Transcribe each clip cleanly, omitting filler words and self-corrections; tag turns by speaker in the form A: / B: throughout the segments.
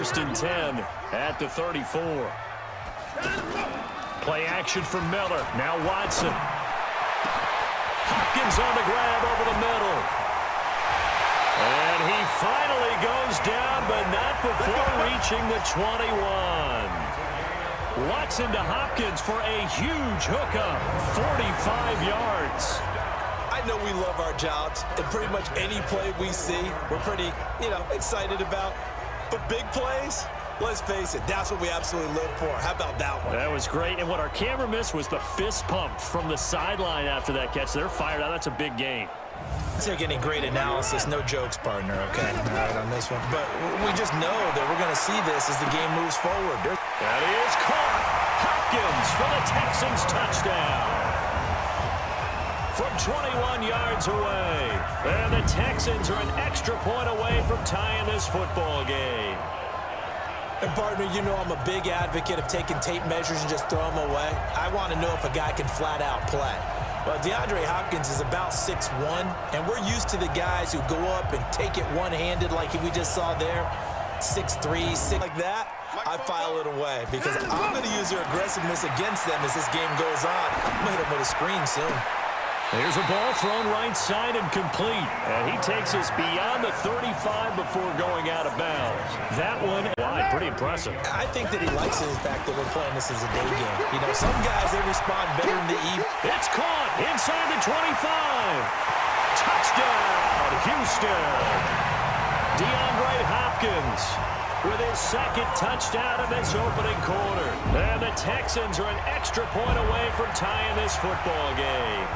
A: first and 10 at the 34. Play action for Miller. Now Watson. Hopkins on the grab over the middle. And he finally goes down, but not before reaching the 21. Watson to Hopkins for a huge hookup. 45 yards.
B: I know we love our jobs, and pretty much any play we see, we're pretty, excited about. But big plays, let's face it, that's what we absolutely live for. How about that one?
A: That was great, and what our camera missed was the fist pump from the sideline after that catch. They're fired out. That's a big gain.
B: Take any great analysis, no jokes, partner, okay? All right, on this one. But we just know that we're going to see this as the game moves forward.
A: That is caught. Hopkins for the Texans touchdown. From 21 yards away. And the Texans are an extra point away from tying this football game.
B: And, partner, you know I'm a big advocate of taking tape measures and just throw them away. I want to know if a guy can flat-out play. Well, Deandre Hopkins is about 6'1", and we're used to the guys who go up and take it one-handed like we just saw there, 6'3", 6 like that. I file it away because I'm going to use their aggressiveness against them as this game goes on. I'm going to hit them with a screen soon.
A: Here's a ball thrown right side and complete. And he takes us beyond the 35 before going out of bounds. That one wide, pretty impressive.
B: I think that he likes the fact that we're playing this as a day game. You know, some guys, they respond better in the evening.
A: It's caught inside the 25. Touchdown, Houston. Deandre Hopkins with his second touchdown of this opening quarter. And the Texans are an extra point away from tying this football game.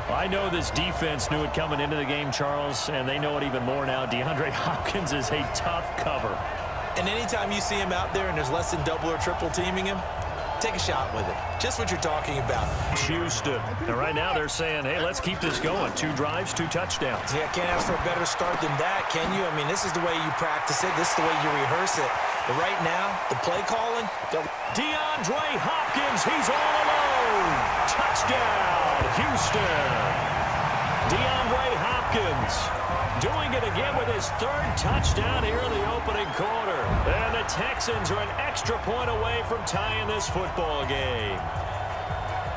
A: I know this defense knew it coming into the game, Charles, and they know it even more now. Deandre Hopkins is a tough cover.
B: And anytime you see him out there and there's less than double or triple teaming him, take a shot with it. Just what you're talking about.
A: Houston. And right now they're saying, hey, let's keep this going. 2 drives, 2 touchdowns.
B: Yeah, can't ask for a better start than that, can you? I mean, this is the way you practice it. This is the way you rehearse it. But right now, the play calling.
A: Deandre Hopkins, he's all alone. Touchdown, Houston. Deandre Hopkins doing it again with his 3rd touchdown here in the opening quarter. And the Texans are an extra point away from tying this football game.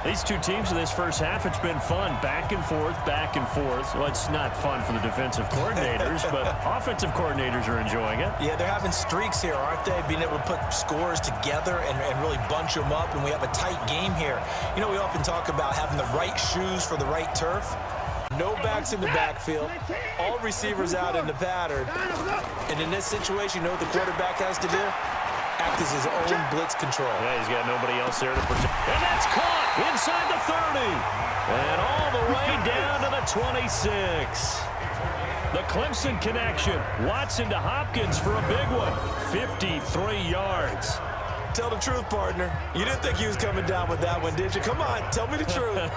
A: These two teams in this first half, it's been fun. Back and forth, back and forth. Well, it's not fun for the defensive coordinators, but offensive coordinators are enjoying it.
B: Yeah, they're having streaks here, aren't they? Being able to put scores together and really bunch them up, and we have a tight game here. You know, we often talk about having the right shoes for the right turf. No backs in the backfield. All receivers out in the pattern. And in this situation, you know what the quarterback has to do? Act as his own blitz control.
A: Yeah, he's got nobody else there to protect. And that's caught inside the 30. And all the way down to the 26. The Clemson connection. Watson to Hopkins for a big one. 53 yards.
B: Tell the truth, partner. You didn't think he was coming down with that one, did you? Come on, tell me the truth.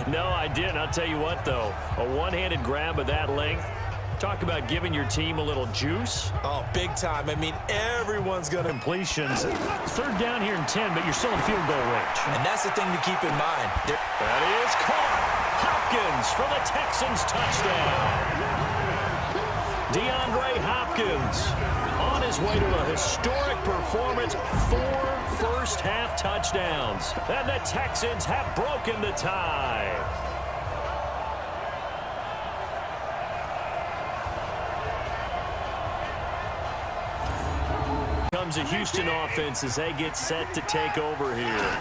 A: No, I didn't. I'll tell you what, though. A one-handed grab of that length. Talk about giving your team a little juice.
B: Oh, big time. I mean, everyone's going to.
A: Completions. 3rd down here and 10, but you're still in field goal range.
B: And that's the thing to keep in mind.
A: That is caught. Hopkins for the Texans touchdown. Deandre Hopkins on his way to a historic performance. 4 first-half touchdowns. And the Texans have broken the tie. Comes a Houston offense as they get set to take over here.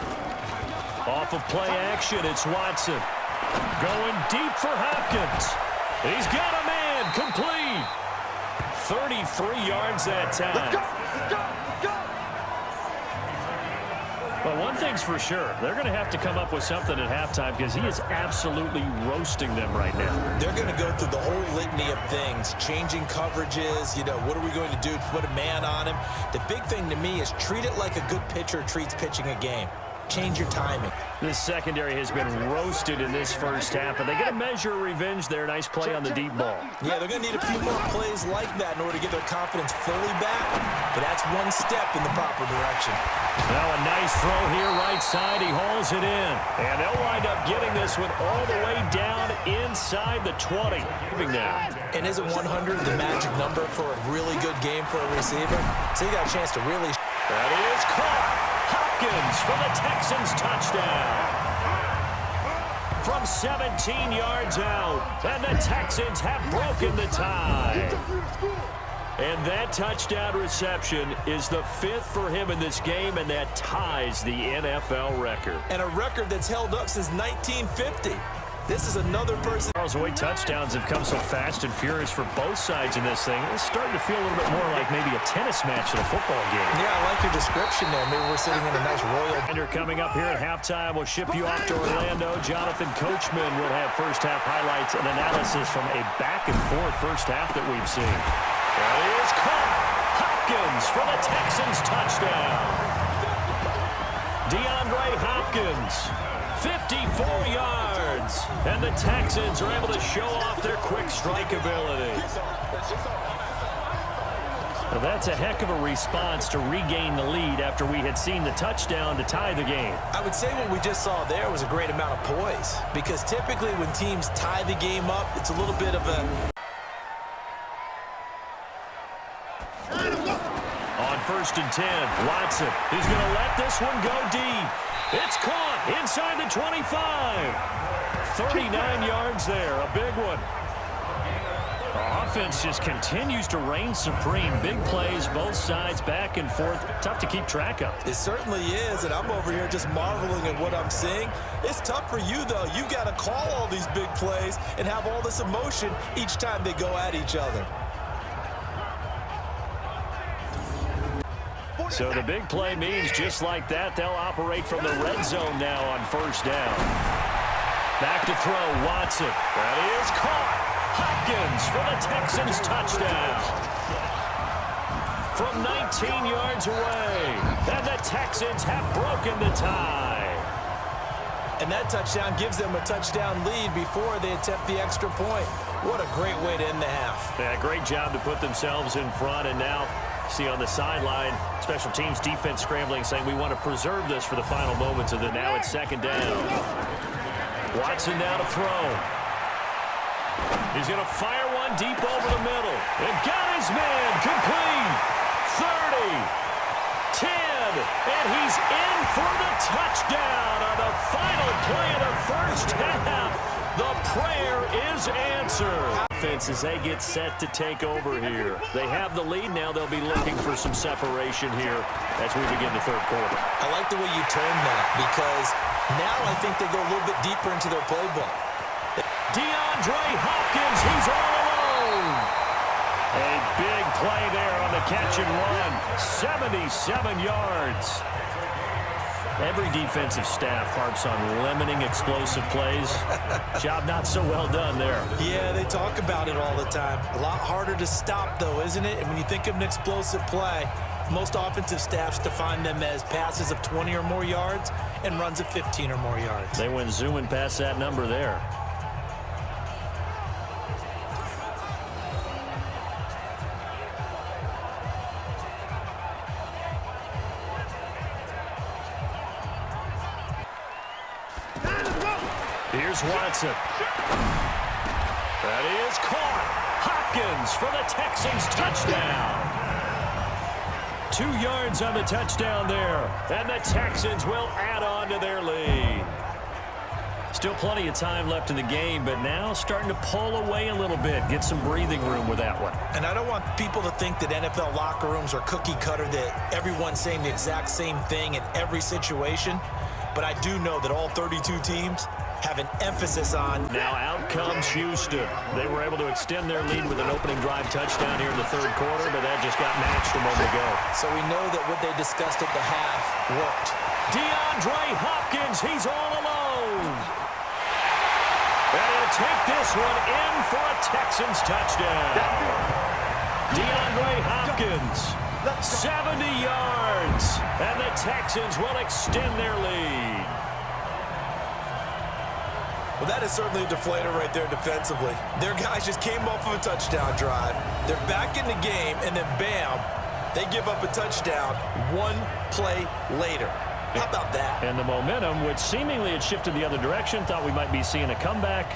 A: Off of play action, it's Watson. Going deep for Hopkins. He's got a man, complete. 33 yards that time.
C: Let's go.
A: Well, one thing's for sure. They're going to have to come up with something at halftime because he is absolutely roasting them right now.
B: They're going to go through the whole litany of things, changing coverages, you know, what are we going to do to put a man on him? The big thing to me is treat it like a good pitcher treats pitching a game. change your timing.
A: This secondary has been roasted in this first half, but they get a measure of revenge there. Nice play on the deep ball.
B: Yeah, they're going to need a few more plays like that in order to get their confidence fully back, but that's one step in the proper direction.
A: Now a nice throw here right side. He hauls it in, and they'll wind up getting this one all the way down inside the 20. Now.
B: And isn't 100 the magic number for a really good game for a receiver? So you got a chance to really...
A: That is caught. Hopkins for the Texans touchdown. From 17 yards out, and the Texans have broken the tie. And that touchdown reception is the 5th for him in this game, and that ties the NFL record.
B: And a record that's held up since 1950. This is another person.
A: The way touchdowns have come so fast and furious for both sides in this thing, it's starting to feel a little bit more like maybe a tennis match in a football game.
B: Yeah, I like your description there. Maybe we're sitting in a nice royal.
A: And you're coming up here at halftime. We'll ship you off to Orlando. Jonathan Coachman will have first half highlights and analysis from a back-and-forth first half that we've seen. That is caught. Hopkins for the Texans touchdown. Deandre Hopkins, 54 yards, and the Texans are able to show off their quick strike ability. Well, that's a heck of a response to regain the lead after we had seen the touchdown to tie the game.
B: I would say what we just saw there was a great amount of poise, because typically when teams tie the game up, it's a little bit of a...
A: On 1st and 10, Watson is going to let this one go deep. It's caught inside the 25. 39 yards there, a big one. The offense just continues to reign supreme. Big plays, both sides, back and forth. Tough to keep track of.
B: It certainly is, and I'm over here just marveling at what I'm seeing. It's tough for you, though. You've got to call all these big plays and have all this emotion each time they go at each other.
A: So the big play means just like that, they'll operate from the red zone now on 1st down. Back to throw, Watson. That is caught. Hopkins for the Texans touchdown. From 19 yards away, and the Texans have broken the tie.
B: And that touchdown gives them a touchdown lead before they attempt the extra point. What a great way to end the half.
A: Yeah, great job to put themselves in front, and now see on the sideline, special teams defense scrambling, saying we want to preserve this for the final moments of the now it's 2nd down. Watson now to throw. He's going to fire one deep over the middle. And got his man complete. 30, 10, and he's in for the touchdown on the final play of the first half. The prayer is answered. Offense as they get set to take over here. They have the lead now. They'll be looking for some separation here as we begin the 3rd quarter.
B: I like the way you term that, because now I think they go a little bit deeper into their playbook.
A: Deandre Hopkins, he's all alone. A big play there on the catch and run. 77 yards. Every defensive staff harps on limiting explosive plays. Job not so well done there.
B: Yeah, they talk about it all the time. A lot harder to stop, though, isn't it? And when you think of an explosive play, most offensive staffs define them as passes of 20 or more yards and runs of 15 or more yards.
A: They went zooming past that number there. Here's Watson. That is caught. Hopkins for the Texans touchdown. 2 yards on the touchdown there. And the Texans will add on to their lead. Still plenty of time left in the game, but now starting to pull away a little bit. Get some breathing room with that one.
B: And I don't want people to think that NFL locker rooms are cookie cutter, that everyone's saying the exact same thing in every situation. But I do know that all 32 teams have an emphasis on.
A: Now out comes Houston. They were able to extend their lead with an opening drive touchdown here in the 3rd quarter, but that just got matched a moment ago.
B: So we know that what they discussed at the half worked.
A: Deandre Hopkins, he's all alone. And he'll take this one in for a Texans touchdown. Deandre Hopkins 70 yards. And the Texans will extend their lead.
B: Well, that is certainly a deflator right there defensively. Their guys just came off of a touchdown drive. They're back in the game, and then bam, they give up a touchdown one play later. How about that?
A: And the momentum, which seemingly had shifted the other direction, thought we might be seeing a comeback.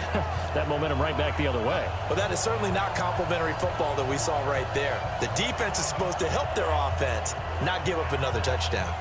A: That momentum right back the other way.
B: Well, that is certainly not complimentary football that we saw right there. The defense is supposed to help their offense, not give up another touchdown.